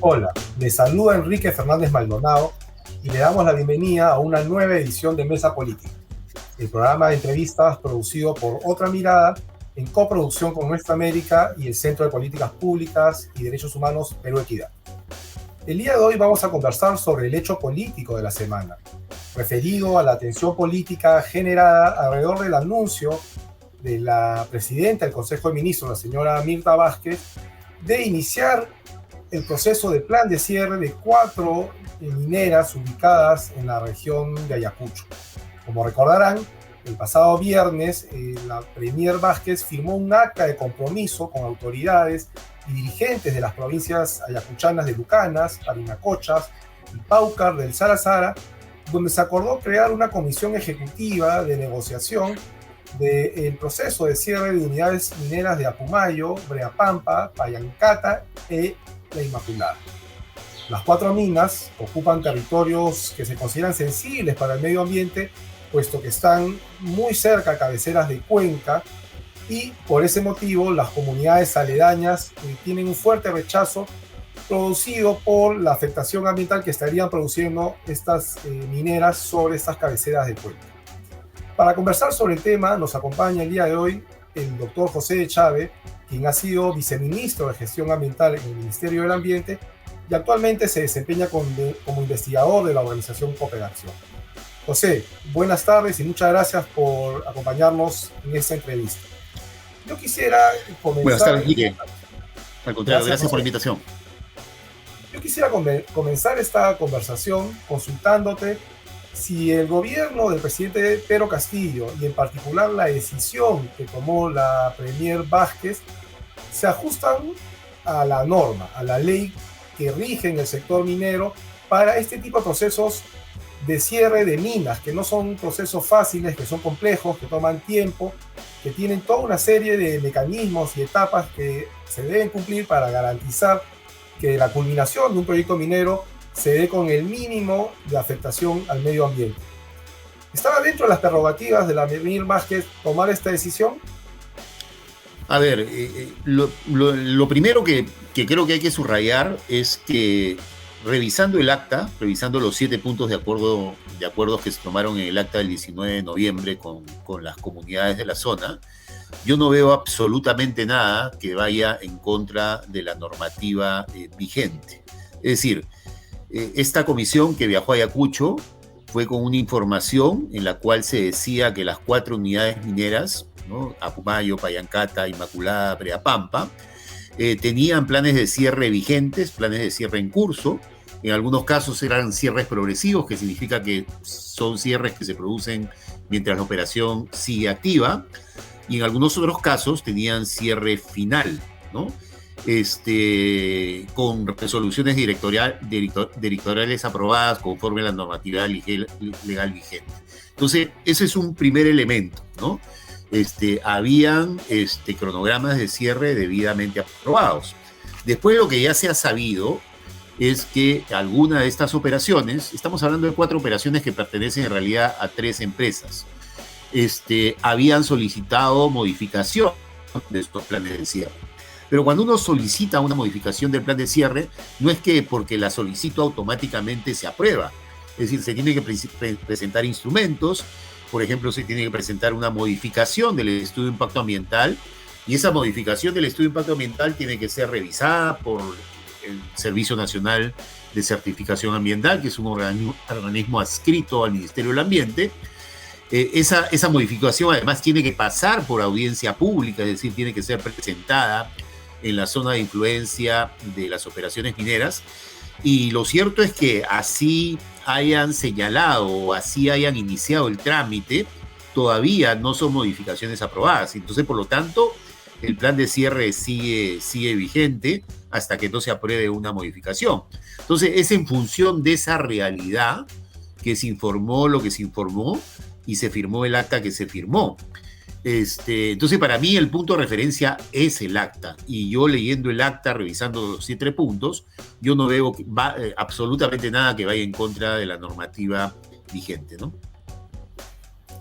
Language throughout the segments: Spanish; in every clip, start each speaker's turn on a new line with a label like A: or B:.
A: Hola, le saluda Enrique Fernández Maldonado y le damos la bienvenida a una nueva edición de Mesa Política, el programa de entrevistas producido por Otra Mirada en coproducción con Nuestra América y el Centro de Políticas Públicas y Derechos Humanos Perú Equidad. El día de hoy vamos a conversar sobre el hecho político de la semana, referido a la tensión política generada alrededor del anuncio de la presidenta del Consejo de Ministros, la señora Mirta Vázquez, de iniciar el proceso de plan de cierre de 4 mineras ubicadas en la región de Ayacucho. Como recordarán, el pasado viernes la premier Vázquez firmó un acta de compromiso con autoridades y dirigentes de las provincias ayacuchanas de Lucanas, Parinacochas y Paucar del Sara, donde se acordó crear una comisión ejecutiva de negociación del proceso de cierre de unidades mineras de Apumayo, Breapampa, Pallancata e La Inmaculada. Las 4 minas ocupan territorios que se consideran sensibles para el medio ambiente, puesto que están muy cerca a cabeceras de cuenca, y por ese motivo las comunidades aledañas tienen un fuerte rechazo producido por la afectación ambiental que estarían produciendo estas mineras sobre estas cabeceras de cuenca. Para conversar sobre el tema nos acompaña el día de hoy el doctor José Echave, quien ha sido viceministro de Gestión Ambiental en el Ministerio del Ambiente y actualmente se desempeña como investigador de la organización Cooperación. José, buenas tardes y muchas gracias por acompañarnos en esta entrevista. Yo quisiera comenzar...
B: Buenas tardes, Guille. Al contrario, gracias por la invitación.
A: Yo quisiera comenzar esta conversación consultándote si el gobierno del presidente Pedro Castillo, y en particular la decisión que tomó la premier Vázquez, se ajustan a la norma, a la ley que rige en el sector minero para este tipo de procesos de cierre de minas, que no son procesos fáciles, que son complejos, que toman tiempo, que tienen toda una serie de mecanismos y etapas que se deben cumplir para garantizar que la culminación de un proyecto minero se dé con el mínimo de afectación al medio ambiente. ¿Estaba dentro de las prerrogativas de la premier Vázquez tomar esta decisión?
B: A ver, lo primero que creo que hay que subrayar es que revisando el acta, revisando los 7 puntos de acuerdos que se tomaron en el acta del 19 de noviembre con las comunidades de la zona, yo no veo absolutamente nada que vaya en contra de la normativa vigente. Es decir, esta comisión que viajó a Ayacucho fue con una información en la cual se decía que las 4 unidades mineras, ¿no? Apumayo, Pallancata, Inmaculada, Breapampa, tenían planes de cierre vigentes, planes de cierre en curso. En algunos casos eran cierres progresivos, que significa que son cierres que se producen mientras la operación sigue activa, y en algunos otros casos tenían cierre final, ¿no? Con resoluciones directoriales aprobadas conforme a la normativa legal vigente. Entonces, ese es un primer elemento, ¿no? Habían cronogramas de cierre debidamente aprobados. Después, lo que ya se ha sabido es que alguna de estas operaciones, estamos hablando de 4 operaciones que pertenecen en realidad a 3 empresas, habían solicitado modificación de estos planes de cierre. Pero cuando uno solicita una modificación del plan de cierre, no es que porque la solicito automáticamente se aprueba. Es decir, se tiene que presentar instrumentos. Por ejemplo, se tiene que presentar una modificación del estudio de impacto ambiental, y esa modificación del estudio de impacto ambiental tiene que ser revisada por el Servicio Nacional de Certificación Ambiental, que es un organismo adscrito al Ministerio del Ambiente. Esa modificación además tiene que pasar por audiencia pública, es decir, tiene que ser presentada en la zona de influencia de las operaciones mineras, y lo cierto es que así hayan señalado o así hayan iniciado el trámite, todavía no son modificaciones aprobadas. Entonces, por lo tanto, el plan de cierre sigue vigente hasta que no se apruebe una modificación. Entonces, es en función de esa realidad que se informó lo que se informó y se firmó el acta que se firmó. Entonces, para mí el punto de referencia es el acta, y yo leyendo el acta, revisando los 7 puntos, yo no veo absolutamente nada que vaya en contra de la normativa vigente, ¿no?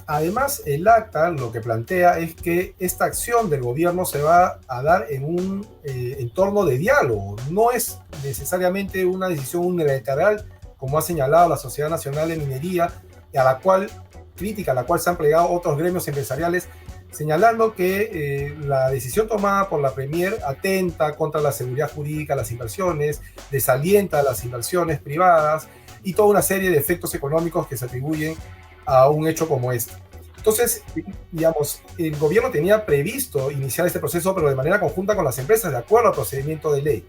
A: Además, el acta lo que plantea es que esta acción del gobierno se va a dar en un entorno de diálogo. No es necesariamente una decisión unilateral, como ha señalado la Sociedad Nacional de Minería, a la cual se han plegado otros gremios empresariales, señalando que la decisión tomada por la Premier atenta contra la seguridad jurídica, las inversiones, desalienta las inversiones privadas y toda una serie de efectos económicos que se atribuyen a un hecho como este. Entonces, digamos, el gobierno tenía previsto iniciar este proceso, pero de manera conjunta con las empresas, de acuerdo al procedimiento de ley.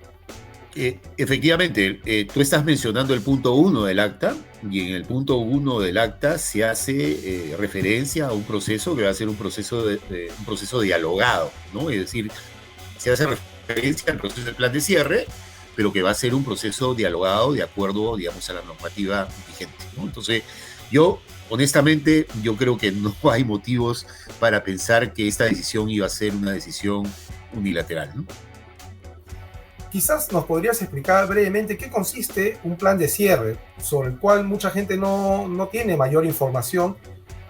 B: Efectivamente, tú estás mencionando el punto 1 del acta, y en el punto 1 del acta se hace referencia a un proceso que va a ser un proceso dialogado, ¿no? Es decir, se hace referencia al proceso del plan de cierre, pero que va a ser un proceso dialogado de acuerdo, digamos, a la normativa vigente, ¿no? Entonces, honestamente, yo creo que no hay motivos para pensar que esta decisión iba a ser una decisión unilateral, ¿no?
A: Quizás nos podrías explicar brevemente qué consiste un plan de cierre, sobre el cual mucha gente no tiene mayor información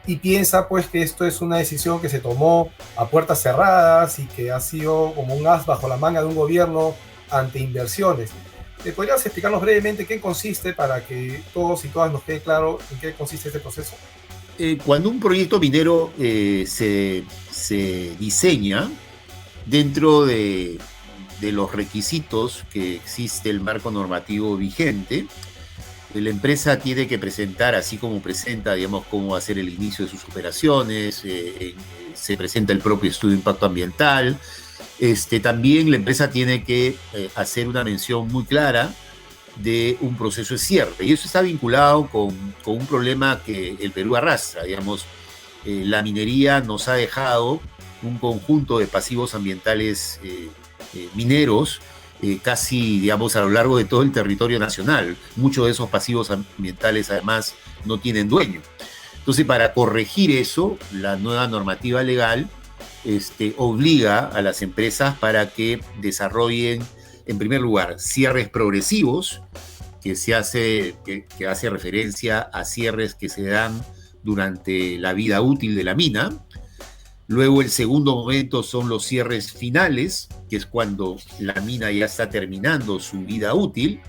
A: y piensa pues que esto es una decisión que se tomó a puertas cerradas y que ha sido como un as bajo la manga de un gobierno ante inversiones. ¿Te podrías explicarnos brevemente qué consiste para que todos y todas nos quede claro en qué consiste este proceso?
B: Cuando un proyecto minero se diseña dentro de los requisitos que existe el marco normativo vigente, la empresa tiene que presentar, así como presenta, digamos, cómo va a ser el inicio de sus operaciones, se presenta el propio estudio de impacto ambiental. También la empresa tiene que hacer una mención muy clara de un proceso de cierre. Y eso está vinculado con un problema que el Perú arrastra. Digamos, la minería nos ha dejado un conjunto de pasivos ambientales mineros casi, digamos, a lo largo de todo el territorio nacional. Muchos de esos pasivos ambientales, además, no tienen dueño. Entonces, para corregir eso, la nueva normativa legal obliga a las empresas para que desarrollen, en primer lugar, cierres progresivos, que hace referencia a cierres que se dan durante la vida útil de la mina. Luego el segundo momento son los cierres finales, que es cuando la mina ya está terminando su vida útil.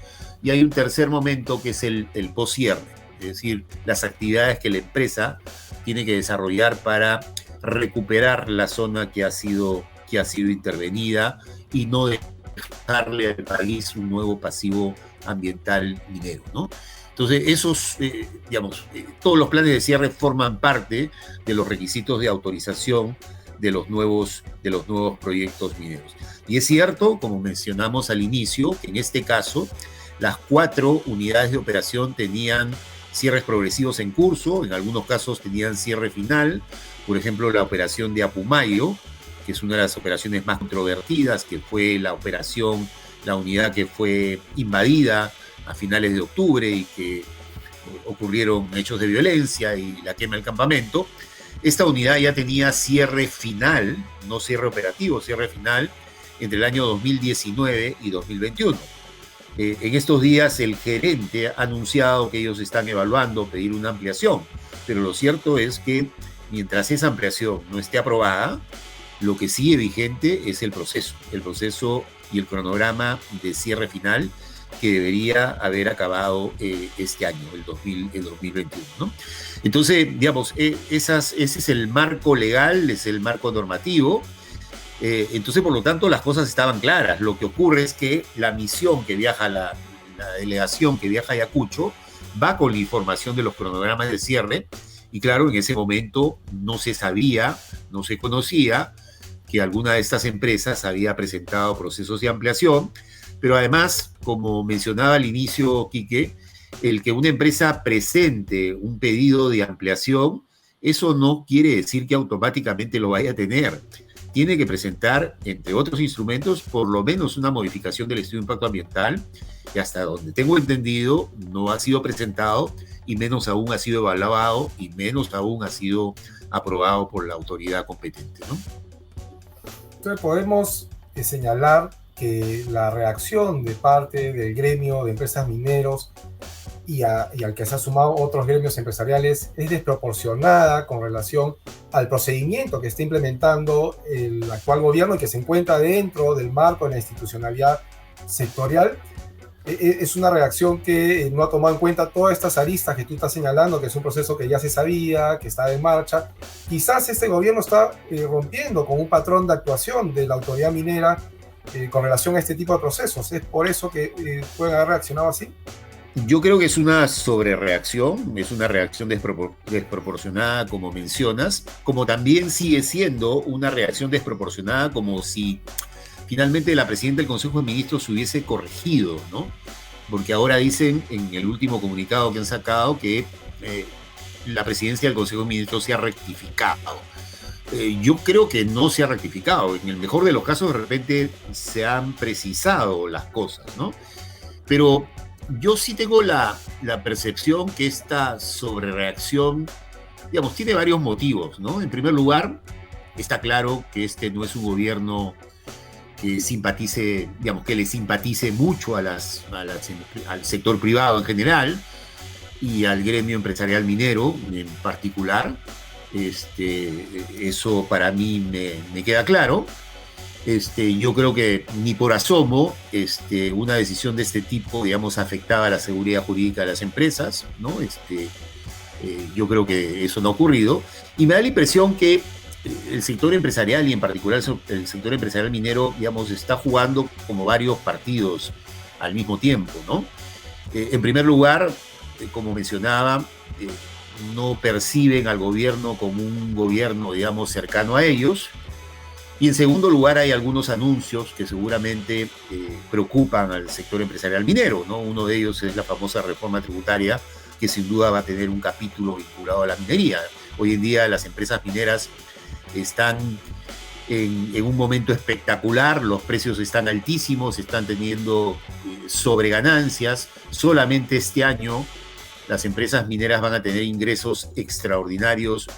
B: Y hay un tercer momento que es el post-cierre, es decir, las actividades que la empresa tiene que desarrollar para recuperar la zona que ha sido intervenida y no dejarle al país un nuevo pasivo ambiental minero, ¿no? Entonces, todos los planes de cierre forman parte de los requisitos de autorización de los nuevos proyectos mineros. Y es cierto, como mencionamos al inicio, que en este caso las 4 unidades de operación tenían cierres progresivos en curso, en algunos casos tenían cierre final. Por ejemplo, la operación de Apumayo, que es una de las operaciones más controvertidas, que fue la unidad que fue invadida a finales de octubre y que ocurrieron hechos de violencia y la quema del campamento. Esta unidad ya tenía cierre final, no cierre operativo, cierre final entre el año 2019 y 2021. En estos días el gerente ha anunciado que ellos están evaluando pedir una ampliación, pero lo cierto es que mientras esa ampliación no esté aprobada, lo que sigue vigente es el proceso y el cronograma de cierre final que debería haber acabado este año, el 2021, ¿no? Entonces, digamos, ese es el marco legal, es el marco normativo. Entonces, por lo tanto, las cosas estaban claras. Lo que ocurre es que la misión que viaja, la delegación que viaja a Ayacucho, va con la información de los cronogramas de cierre, y claro, en ese momento no se sabía, no se conocía que alguna de estas empresas había presentado procesos de ampliación, pero además, como mencionaba al inicio Quique, el que una empresa presente un pedido de ampliación, eso no quiere decir que automáticamente lo vaya a tener. Tiene que presentar, entre otros instrumentos, por lo menos una modificación del estudio de impacto ambiental, que hasta donde tengo entendido no ha sido presentado, y menos aún ha sido evaluado, y menos aún ha sido aprobado por la autoridad competente, ¿no?
A: Entonces podemos señalar que la reacción de parte del gremio de empresas mineros y al que se han sumado otros gremios empresariales es desproporcionada con relación al procedimiento que está implementando el actual gobierno y que se encuentra dentro del marco de la institucionalidad sectorial. Es una reacción que no ha tomado en cuenta todas estas aristas que tú estás señalando, que es un proceso que ya se sabía, que está en marcha. Quizás este gobierno está rompiendo con un patrón de actuación de la autoridad minera con relación a este tipo de procesos. ¿Es por eso que pueden haber reaccionado así?
B: Yo creo que es una sobrereacción, es una reacción desproporcionada, como mencionas, como también sigue siendo una reacción desproporcionada como si finalmente la presidenta del Consejo de Ministros se hubiese corregido, ¿no? Porque ahora dicen en el último comunicado que han sacado que la presidencia del Consejo de Ministros se ha rectificado. Yo creo que no se ha rectificado. En el mejor de los casos, de repente, se han precisado las cosas, ¿no? Pero yo sí tengo la percepción que esta sobrereacción, digamos, tiene varios motivos, ¿no? En primer lugar, está claro que este no es un gobierno que simpatice, digamos, que le simpatice mucho al sector privado en general y al gremio empresarial minero en particular. Eso para mí me queda claro. Yo creo que ni por asomo una decisión de este tipo, digamos, afectaba la seguridad jurídica de las empresas, ¿no? Yo creo que eso no ha ocurrido. Y me da la impresión que el sector empresarial y en particular el sector empresarial minero, digamos, está jugando como varios partidos al mismo tiempo, ¿no? En primer lugar, como mencionaba, no perciben al gobierno como un gobierno, digamos, cercano a ellos. Y en segundo lugar, hay algunos anuncios que seguramente preocupan al sector empresarial minero, ¿no? Uno de ellos es la famosa reforma tributaria, que sin duda va a tener un capítulo vinculado a la minería. Hoy en día las empresas mineras están en un momento espectacular, los precios están altísimos, están teniendo sobreganancias. Solamente este año las empresas mineras van a tener ingresos extraordinarios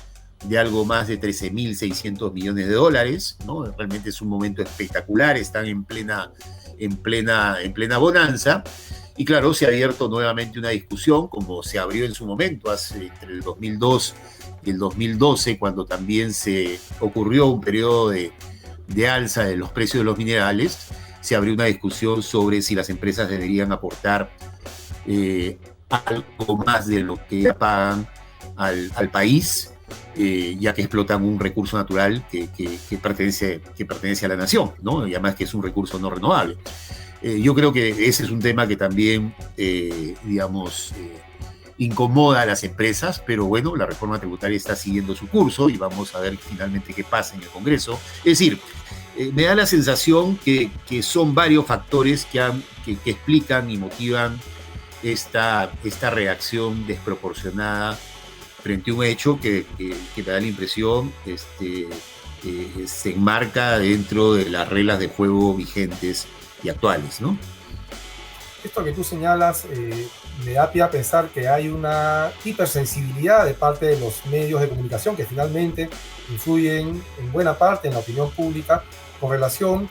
B: de algo más de 13.600 millones de dólares, ¿no? Realmente es un momento espectacular, están en plena bonanza. Y claro, se ha abierto nuevamente una discusión, como se abrió en su momento, entre el 2002 y el 2012, cuando también se ocurrió un periodo de alza de los precios de los minerales. Se abrió una discusión sobre si las empresas deberían aportar algo más de lo que pagan al país, ya que explotan un recurso natural que pertenece a la nación, ¿no? Y además que es un recurso no renovable. Yo creo que ese es un tema que también, incomoda a las empresas, pero bueno, la reforma tributaria está siguiendo su curso y vamos a ver finalmente qué pasa en el Congreso. Es decir, me da la sensación que son varios factores que explican y motivan esta reacción desproporcionada frente a un hecho que me da la impresión se enmarca dentro de las reglas de juego vigentes y actuales, ¿no?
A: Esto que tú señalas me da pie a pensar que hay una hipersensibilidad de parte de los medios de comunicación que finalmente influyen en buena parte en la opinión pública con relación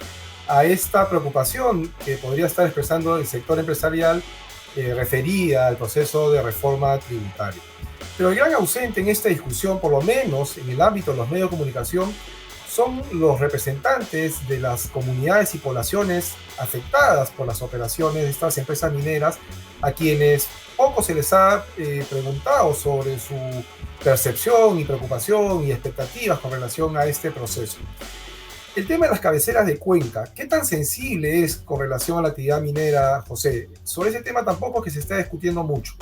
A: a esta preocupación que podría estar expresando el sector empresarial referida al proceso de reforma tributaria. Pero el gran ausente en esta discusión, por lo menos en el ámbito de los medios de comunicación, son los representantes de las comunidades y poblaciones afectadas por las operaciones de estas empresas mineras, a quienes poco se les ha preguntado sobre su percepción y preocupación y expectativas con relación a este proceso. El tema de las cabeceras de cuenca, ¿qué tan sensible es con relación a la actividad minera, José? Sobre ese tema tampoco es que se está discutiendo mucho.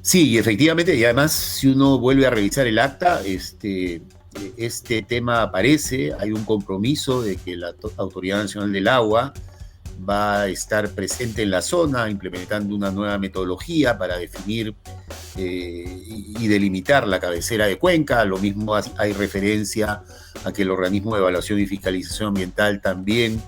B: Sí, efectivamente, y además si uno vuelve a revisar el acta, este tema aparece, hay un compromiso de que la Autoridad Nacional del Agua va a estar presente en la zona, implementando una nueva metodología para definir y delimitar la cabecera de cuenca. Lo mismo hay referencia a que el organismo de evaluación y fiscalización ambiental también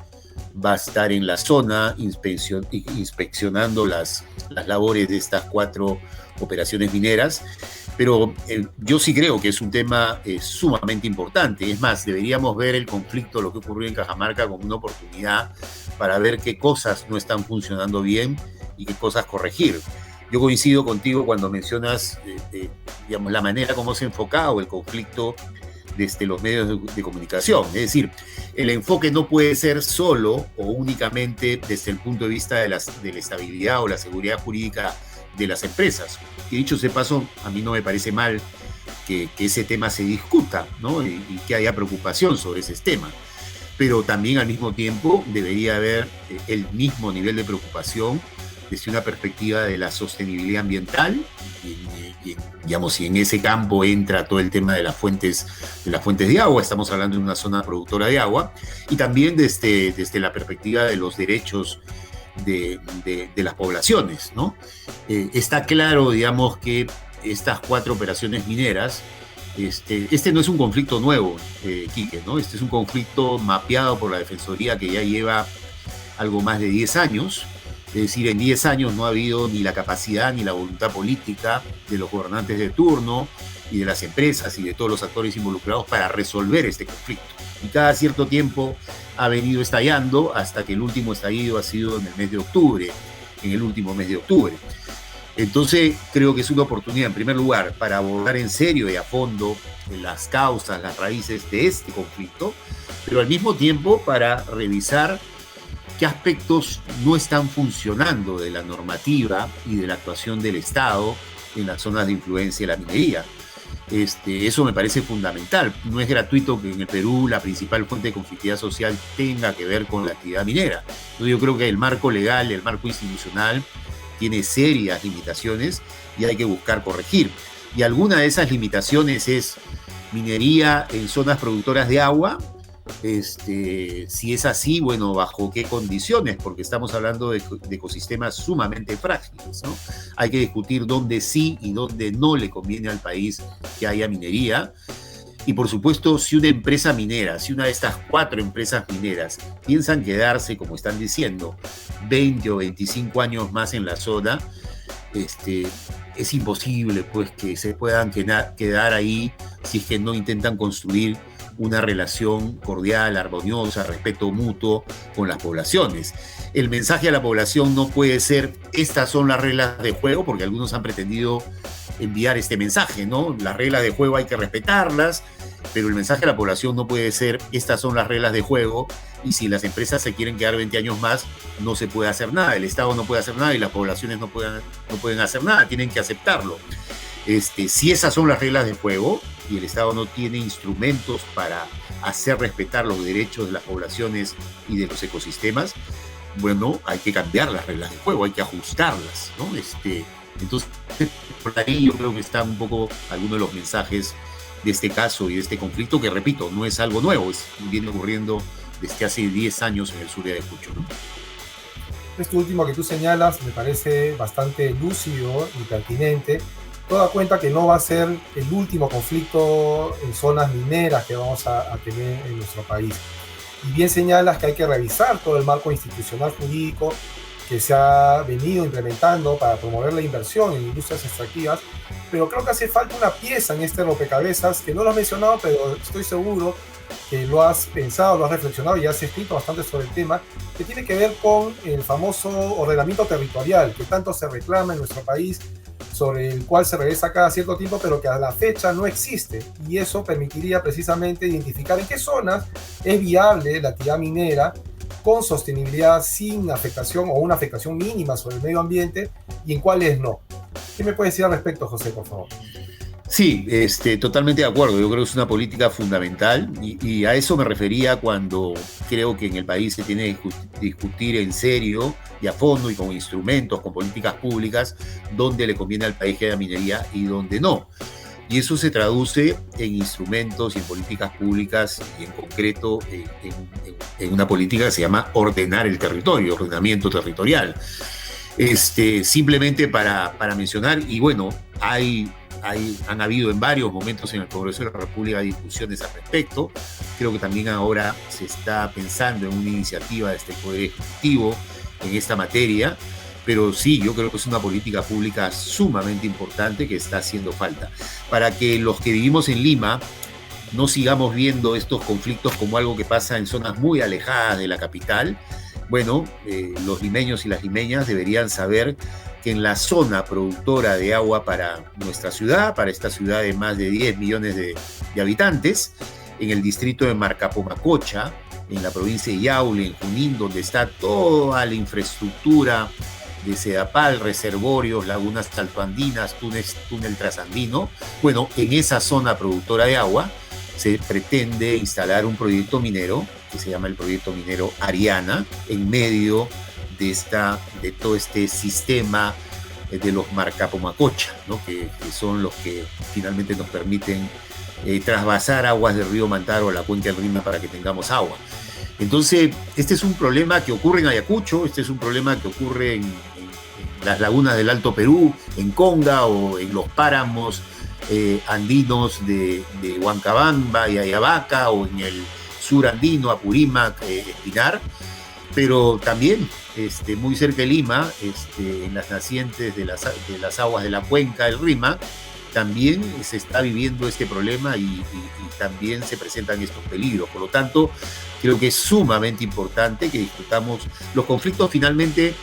B: va a estar en la zona inspeccionando las labores de estas 4 operaciones mineras. Pero yo sí creo que es un tema sumamente importante. Es más, deberíamos ver el conflicto, lo que ocurrió en Cajamarca, como una oportunidad para ver qué cosas no están funcionando bien y qué cosas corregir. Yo coincido contigo cuando mencionas, digamos, la manera como se ha enfocado el conflicto desde los medios de comunicación. Es decir, el enfoque no puede ser solo o únicamente desde el punto de vista de la estabilidad o la seguridad jurídica de las empresas. Y dicho sea paso, a mí no me parece mal que ese tema se discuta, ¿no? Y que haya preocupación sobre ese tema. Pero también al mismo tiempo debería haber el mismo nivel de preocupación desde una perspectiva de la sostenibilidad ambiental, digamos, si en ese campo entra todo el tema de las fuentes de agua, estamos hablando de una zona productora de agua, y también desde la perspectiva de los derechos de las poblaciones, ¿no? Está claro, digamos, que estas 4 operaciones mineras, este no es un conflicto nuevo, Quique, ¿no? Este es un conflicto mapeado por la Defensoría que ya lleva algo más de 10 años. Es decir, en 10 años no ha habido ni la capacidad ni la voluntad política de los gobernantes de turno y de las empresas y de todos los actores involucrados para resolver este conflicto. Y cada cierto tiempo ha venido estallando hasta que el último estallido ha sido en el mes de octubre, en el último mes de octubre. Entonces, creo que es una oportunidad, en primer lugar, para abordar en serio y a fondo las causas, las raíces de este conflicto, pero al mismo tiempo para revisar qué aspectos no están funcionando de la normativa y de la actuación del Estado en las zonas de influencia de la minería. Eso me parece fundamental. No es gratuito que en el Perú la principal fuente de conflictividad social tenga que ver con la actividad minera. Entonces yo creo que el marco legal, el marco institucional, tiene serias limitaciones y hay que buscar corregir. Y alguna de esas limitaciones es minería en zonas productoras de agua. Si es así, bueno, ¿bajo qué condiciones? Porque estamos hablando de ecosistemas sumamente frágiles, ¿no? Hay que discutir dónde sí y dónde no le conviene al país que haya minería. Y por supuesto, si una empresa minera, si una de estas 4 empresas mineras piensan quedarse, como están diciendo, 20 o 25 años más en la zona, es imposible pues que se puedan quedar ahí si es que no intentan construir una relación cordial, armoniosa, respeto mutuo con las poblaciones. El mensaje a la población no puede ser, estas son las reglas de juego, porque algunos han pretendido enviar este mensaje, ¿no? Las reglas de juego hay que respetarlas, pero el mensaje a la población no puede ser, estas son las reglas de juego, y si las empresas se quieren quedar 20 años más, no se puede hacer nada, el Estado no puede hacer nada y las poblaciones no pueden hacer nada, tienen que aceptarlo. Si esas son las reglas de juego y el Estado no tiene instrumentos para hacer respetar los derechos de las poblaciones y de los ecosistemas, bueno, hay que cambiar las reglas de juego, hay que ajustarlas, ¿no? Entonces, por ahí yo creo que están un poco algunos de los mensajes de este caso y de este conflicto, que repito, no es algo nuevo, viene ocurriendo desde hace 10 años en el sur de Ayacucho, ¿no?
A: Esto último que tú señalas me parece bastante lúcido y pertinente. Toda cuenta que no va a ser el último conflicto en zonas mineras que vamos a tener en nuestro país. Y bien señalas que hay que revisar todo el marco institucional jurídico que se ha venido implementando para promover la inversión en industrias extractivas, pero creo que hace falta una pieza en este rompecabezas que no lo has mencionado, pero estoy seguro que lo has pensado, lo has reflexionado y has escrito bastante sobre el tema, que tiene que ver con el famoso ordenamiento territorial que tanto se reclama en nuestro país, sobre el cual se regresa cada cierto tiempo, pero que a la fecha no existe. Y eso permitiría precisamente identificar en qué zonas es viable la actividad minera con sostenibilidad sin afectación o una afectación mínima sobre el medio ambiente y en cuáles no. ¿Qué me puedes decir al respecto, José, por favor?
B: Sí, totalmente de acuerdo. Yo creo que es una política fundamental y a eso me refería cuando creo que en el país se tiene que discutir en serio y a fondo y con instrumentos, con políticas públicas, dónde le conviene al país que haya minería y dónde no. Y eso se traduce en instrumentos y en políticas públicas y en concreto en una política que se llama ordenar el territorio, ordenamiento territorial. Simplemente para mencionar, y bueno, han habido en varios momentos en el Congreso de la República discusiones al respecto. Creo que también ahora se está pensando en una iniciativa de este Poder Ejecutivo en esta materia, pero sí, yo creo que es una política pública sumamente importante que está haciendo falta para que los que vivimos en Lima no sigamos viendo estos conflictos como algo que pasa en zonas muy alejadas de la capital Bueno, los limeños y las limeñas deberían saber que en la zona productora de agua para nuestra ciudad, para esta ciudad de más de 10 millones de habitantes, en el distrito de Marcapomacocha, en la provincia de Yaule, en Junín, donde está toda la infraestructura de Sedapal, reservorios, lagunas saltoandinas, túnel trasandino. Bueno, en esa zona productora de agua se pretende instalar un proyecto minero que se llama el proyecto minero Ariana, en medio de todo este sistema de los Marcapomacocha, ¿no? que son los que finalmente nos permiten trasvasar aguas del río Mantaro a la cuenca del Rima para que tengamos agua. Entonces, este es un problema que ocurre en Ayacucho, este es un problema que ocurre en las lagunas del Alto Perú, en Conga o en los páramos andinos de Huancabamba y Ayabaca, o en el sur andino, Apurímac, Espinar, pero también muy cerca de Lima, en las nacientes de las aguas de la cuenca del Rima, también se está viviendo este problema y también se presentan estos peligros. Por lo tanto, creo que es sumamente importante que discutamos. Los conflictos finalmente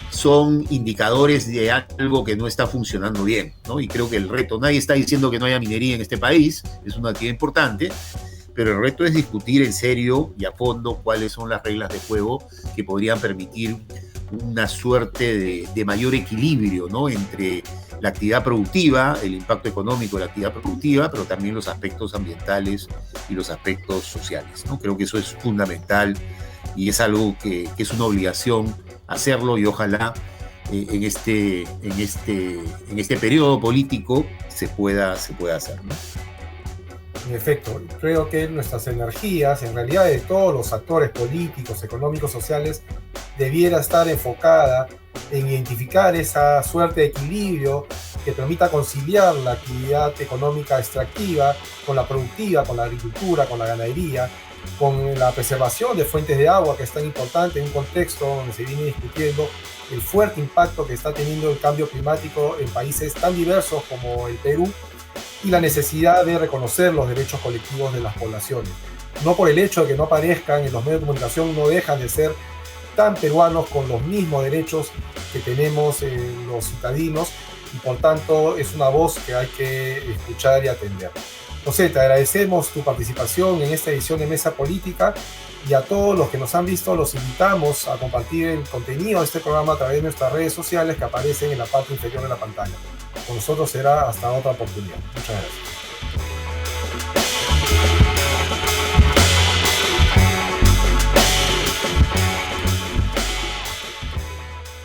B: son indicadores de algo que no está funcionando bien, ¿no? Y creo que el reto, nadie está diciendo que no haya minería en este país, es una actividad importante, pero el reto es discutir en serio y a fondo cuáles son las reglas de juego que podrían permitir una suerte de mayor equilibrio, ¿no? Entre la actividad productiva, el impacto económico de la actividad productiva, pero también los aspectos ambientales y los aspectos sociales, ¿no? Creo que eso es fundamental y es algo que es una obligación hacerlo, y ojalá en este periodo político se pueda hacer, ¿no?
A: En efecto, creo que nuestras energías, en realidad de todos los actores políticos, económicos, sociales, debiera estar enfocada en identificar esa suerte de equilibrio que permita conciliar la actividad económica extractiva con la productiva, con la agricultura, con la ganadería, con la preservación de fuentes de agua, que es tan importante en un contexto donde se viene discutiendo el fuerte impacto que está teniendo el cambio climático en países tan diversos como el Perú, y la necesidad de reconocer los derechos colectivos de las poblaciones. No por el hecho de que no aparezcan en los medios de comunicación, no dejan de ser tan peruanos con los mismos derechos que tenemos los citadinos, y por tanto es una voz que hay que escuchar y atender. José, te agradecemos tu participación en esta edición de Mesa Política, y a todos los que nos han visto los invitamos a compartir el contenido de este programa a través de nuestras redes sociales que aparecen en la parte inferior de la pantalla. Con nosotros será hasta otra oportunidad. Muchas gracias.